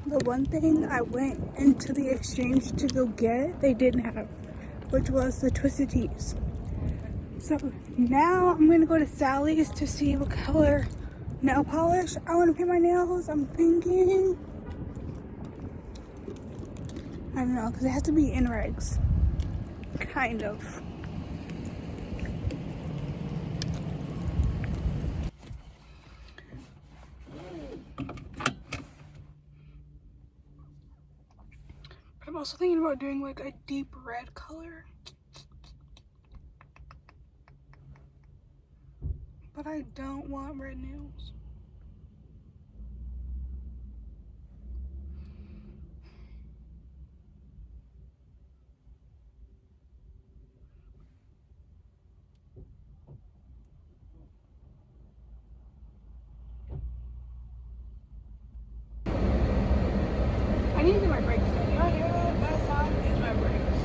the one thing I went into the exchange to go get, they didn't have, which was the Twisted Teas. So now I'm gonna go to Sally's to see what color nail polish I want to paint my nails. I'm thinking, I don't know, because it has to be in regs, kind of. But I'm also thinking about doing like a deep red color. But I don't want red nails. I need to get my brakes done. Y'all hear that? That sound is my brakes.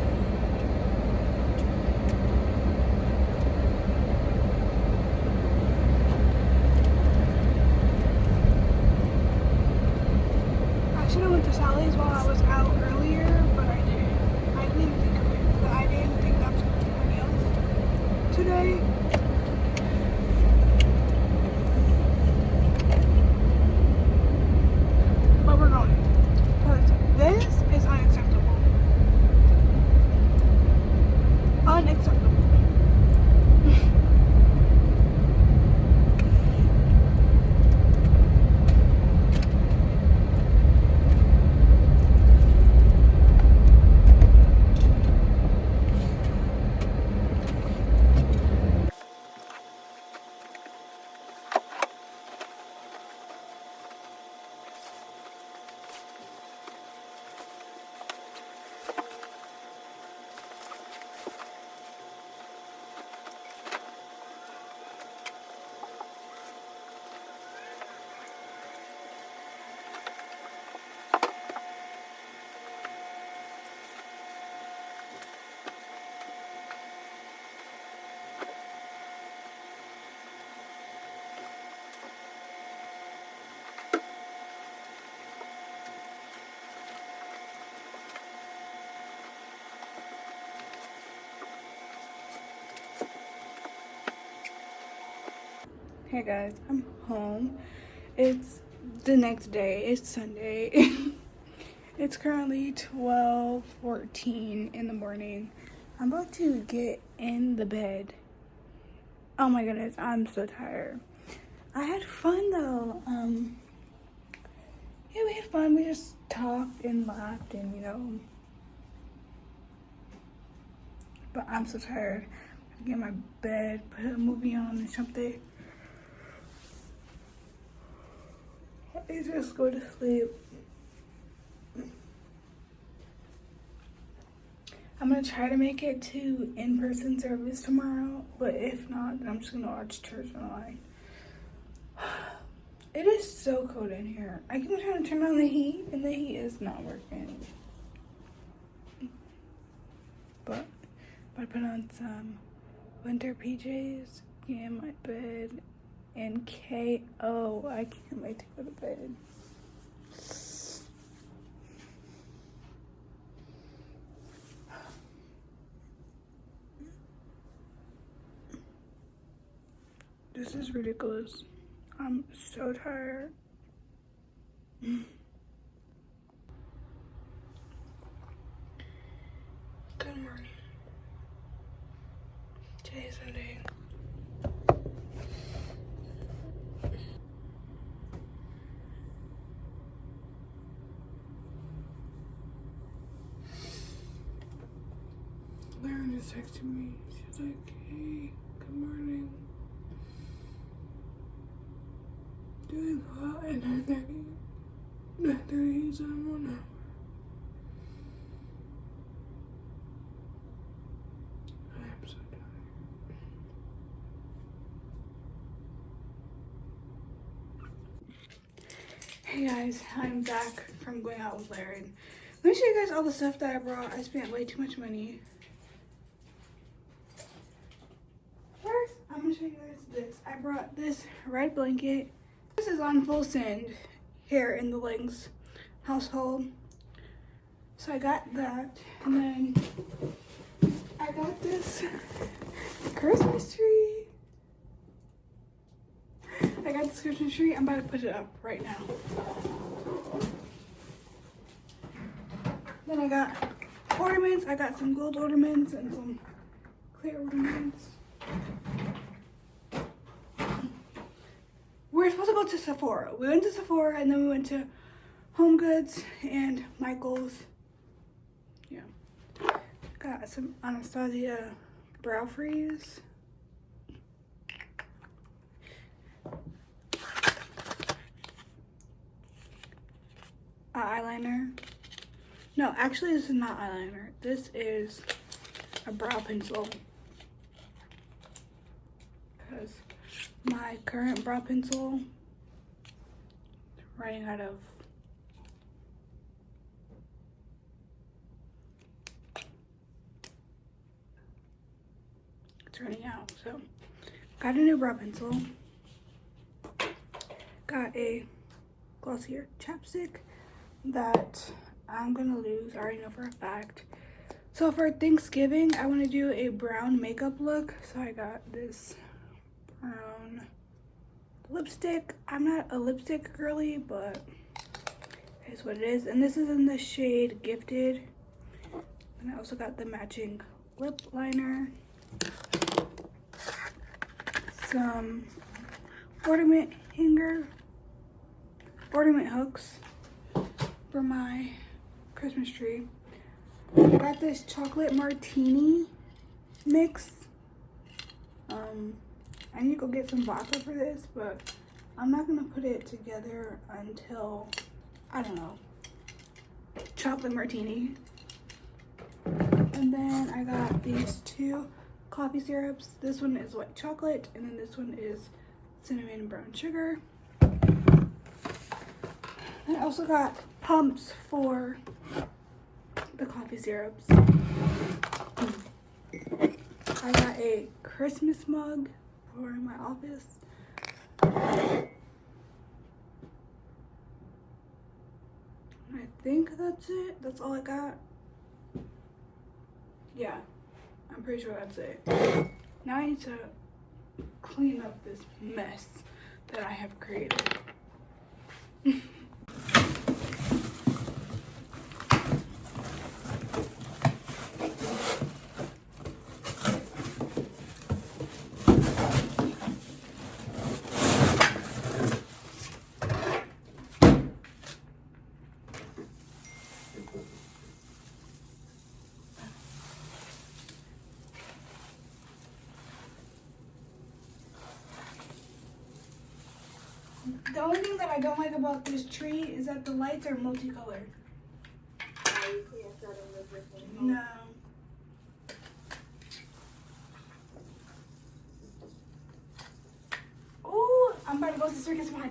I should have went to Sally's while I was out earlier, but I didn't. I didn't even think of it. But I didn't think I was going to do my nails today. But we're going. Because this is unacceptable. Unacceptable. Hey guys, I'm home. It's the next day. It's Sunday. It's currently 12:14 in the morning. I'm about to get in the bed. Oh my goodness, I'm so tired. I had fun though. Yeah, we had fun. We just talked and laughed and, you know. But I'm so tired. I'm gonna get in my bed, put a movie on or something. I just go to sleep. I'm gonna try to make it to in-person service tomorrow, but if not, then I'm just gonna watch church online. It is so cold in here. I keep trying to turn on the heat, and the heat is not working. But I put on some winter PJs, get in my bed, and KO. I can't wait to go to bed. This is ridiculous. I'm so tired. Good morning. Today's Sunday. Lauren is texting me. She's like, hey, good morning. Doing hot at 9:30. 9:30 is on 1 hour. I am so tired. Hey guys, I'm back from going out with Larry. Let me show you guys all the stuff that I brought. I spent way too much money. First, I'm gonna show you guys this. I brought this red blanket. This is on full send here in the Langs household. So I got that, and then I got this Christmas tree. I got this Christmas tree. I'm about to put it up right now. Then I got ornaments. I got some gold ornaments and some clear ornaments. We're supposed to go to Sephora. We went to Sephora and then we went to Home Goods and Michael's. Yeah. Got some Anastasia brow freeze. Eyeliner. No, actually this is not eyeliner. This is a brow pencil. Because my current brow pencil is running out of running out. So got a new brow pencil. Got a glossier chapstick that I'm gonna lose. I already know for a fact. So for Thanksgiving, I want to do a brown makeup look. So I got this brown lipstick. I'm not a lipstick girly, but it's what it is. And this is in the shade Gifted. And I also got the matching lip liner. Some ornament hooks for my Christmas tree. I got this chocolate martini mix. I need to go get some vodka for this, but I'm not gonna put it together until, I don't know, chocolate martini. And then I got these two coffee syrups. This one is white chocolate, and then this one is cinnamon brown sugar. I also got pumps for the coffee syrups. I got a Christmas mug for my office. I think that's it. That's all I got. Yeah, I'm pretty sure that's it. Now I need to clean up this mess that I have created. The only thing that I don't like about this tree is that the lights are multicolored. No. Oh, I'm about to go to the circus one.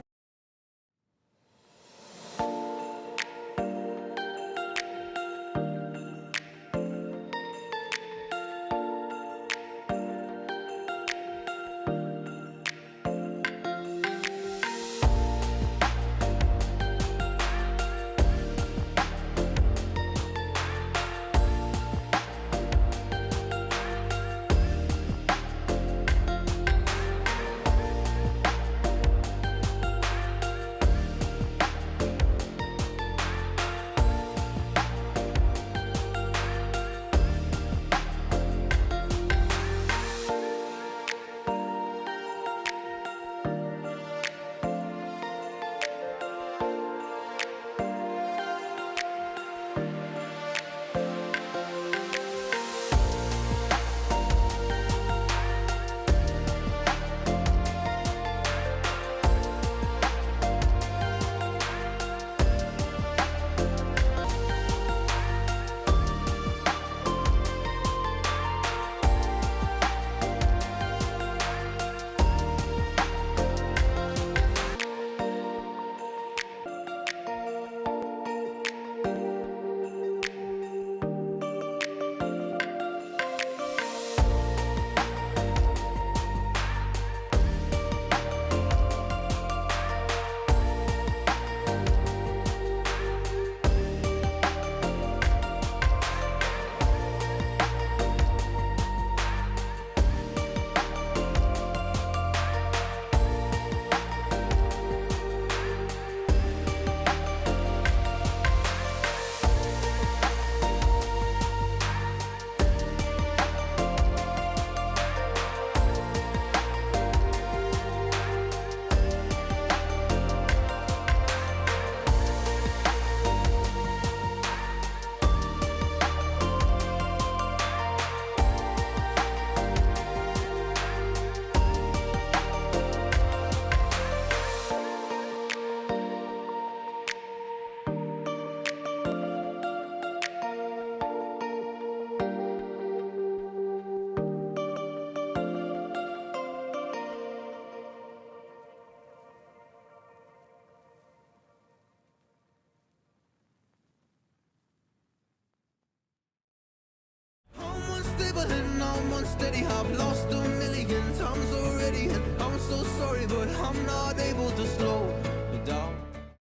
now I'm unsteady. I've lost a million times already, and I'm so sorry, but I'm not able to slow